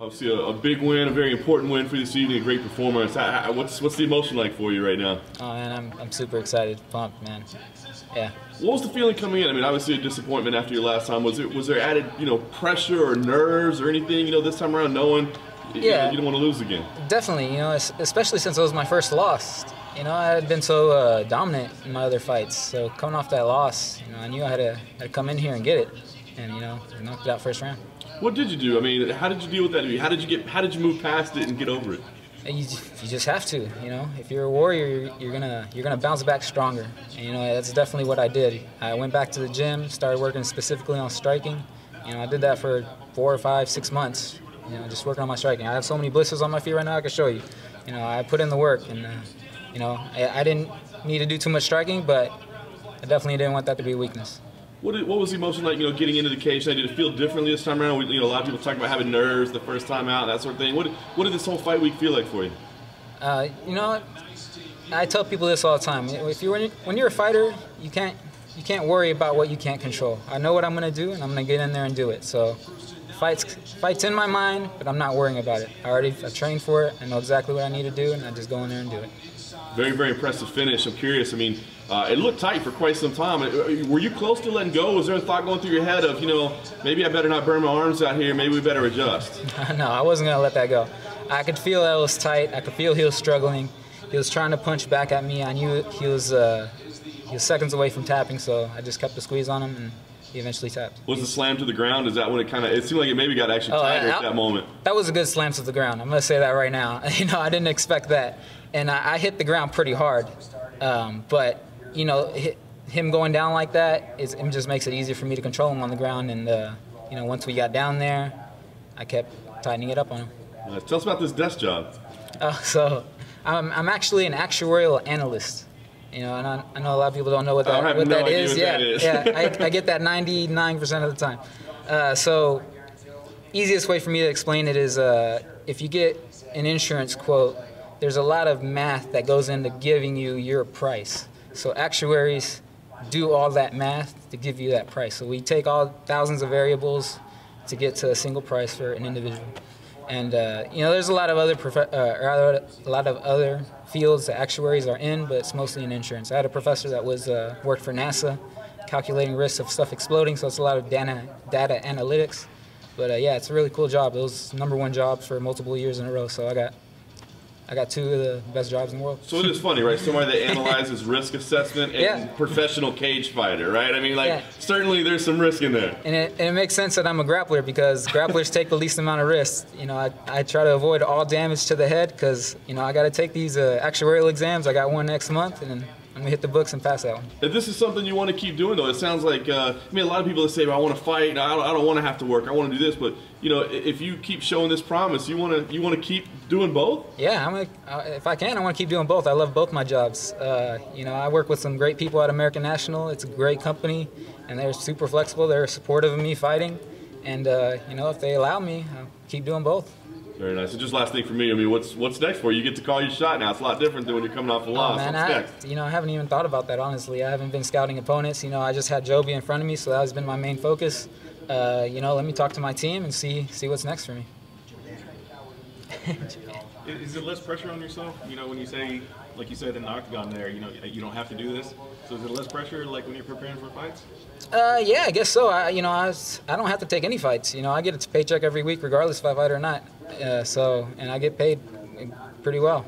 Obviously a big win, a very important win for you this evening, a great performance. What's the emotion like for you right now? Oh man, I'm super excited, pumped, man. Yeah. What was the feeling coming in? I mean, obviously a disappointment after your last time. Was there added, pressure or nerves or anything, this time around, knowing you don't want to lose again? Definitely, especially since it was my first loss. I had been so dominant in my other fights. So coming off that loss, I knew I had to come in here and get it, and knocked it out first round. What did you do? I mean, how did you deal with that? How did you move past it and get over it? You just have to, If you're a warrior, you're gonna bounce back stronger. And that's definitely what I did. I went back to the gym, started working specifically on striking. I did that for 4 or 5, 6 months. Just working on my striking. I have so many blisters on my feet right now I can show you. I put in the work, and I didn't need to do too much striking, but I definitely didn't want that to be a weakness. What was the emotion like, getting into the cage? Did it feel differently this time around? A lot of people talk about having nerves the first time out, that sort of thing. What did this whole fight week feel like for you? I tell people this all the time. When you're a fighter, you can't worry about what you can't control. I know what I'm going to do, and I'm going to get in there and do it. So, fight's in my mind, but I'm not worrying about it. I've trained for it. I know exactly what I need to do, and I just go in there and do it. Very, very impressive finish. I'm curious. I mean, it looked tight for quite some time. Were you close to letting go? Was there a thought going through your head of, maybe I better not burn my arms out here. Maybe we better adjust? No, I wasn't going to let that go. I could feel that it was tight. I could feel he was struggling. He was trying to punch back at me. I knew he was seconds away from tapping, so I just kept the squeeze on him, and he eventually tapped. Was the slam to the ground? Is that when it seemed like it maybe got actually tighter at that moment? That was a good slam to the ground. I'm going to say that right now. I didn't expect that. And I hit the ground pretty hard. But, him going down like that, it just makes it easier for me to control him on the ground. And, once we got down there, I kept tightening it up on him. Tell us about this desk job. So I'm actually an actuarial analyst. And I know a lot of people don't know what that is. I get that 99% of the time. So easiest way for me to explain it is if you get an insurance quote, there's a lot of math that goes into giving you your price. So actuaries do all that math to give you that price. So we take all thousands of variables to get to a single price for an individual. And there's a lot of other fields that actuaries are in, but it's mostly in insurance. I had a professor that worked for NASA, calculating risks of stuff exploding. So it's a lot of data analytics. But yeah, it's a really cool job. It was #1 job for multiple years in a row. So I got 2 of the best jobs in the world. So it is funny, right? Somebody that analyzes risk assessment and professional cage fighter, right? I mean, certainly there's some risk in there. And it makes sense that I'm a grappler because grapplers take the least amount of risk. I try to avoid all damage to the head because, I got to take these actuarial exams. I got one next month, and I'm going to hit the books and pass that one. If this is something you want to keep doing, though, it sounds like, a lot of people that say, well, I want to fight, I don't want to have to work, I want to do this, but, if you keep showing this promise, you want to keep doing both? Yeah, if I can, I want to keep doing both. I love both my jobs. I work with some great people at American National. It's a great company, and they're super flexible. They're supportive of me fighting, and, if they allow me, I'll keep doing both. Very nice. So just last thing for me, I mean, what's next for you? You get to call your shot now. It's a lot different than when you're coming off a loss. Man, what's next? I haven't even thought about that, honestly. I haven't been scouting opponents. I just had Joby in front of me, so that has been my main focus. Let me talk to my team and see what's next for me. Is there less pressure on yourself? When you say, like you said in the octagon there, you don't have to do this. So is there less pressure, like when you're preparing for fights? Yeah, I guess so. I don't have to take any fights. I get a paycheck every week, regardless if I fight or not. And I get paid pretty well.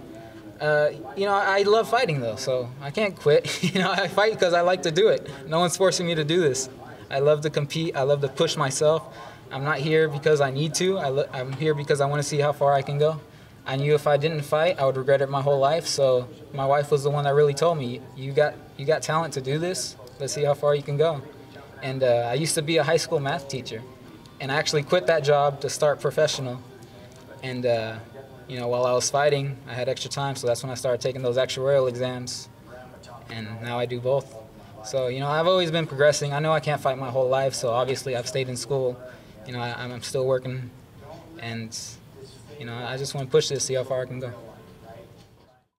I love fighting though, so I can't quit. I fight because I like to do it. No one's forcing me to do this. I love to compete. I love to push myself. I'm not here because I need to. I'm here because I want to see how far I can go. I knew if I didn't fight, I would regret it my whole life. So my wife was the one that really told me, you got talent to do this. Let's see how far you can go. And I used to be a high school math teacher, and I actually quit that job to start professional. And while I was fighting, I had extra time, so that's when I started taking those actuarial exams, and now I do both. So I've always been progressing. I know I can't fight my whole life, so obviously I've stayed in school. I'm still working, and I just want to push this, see how far I can go.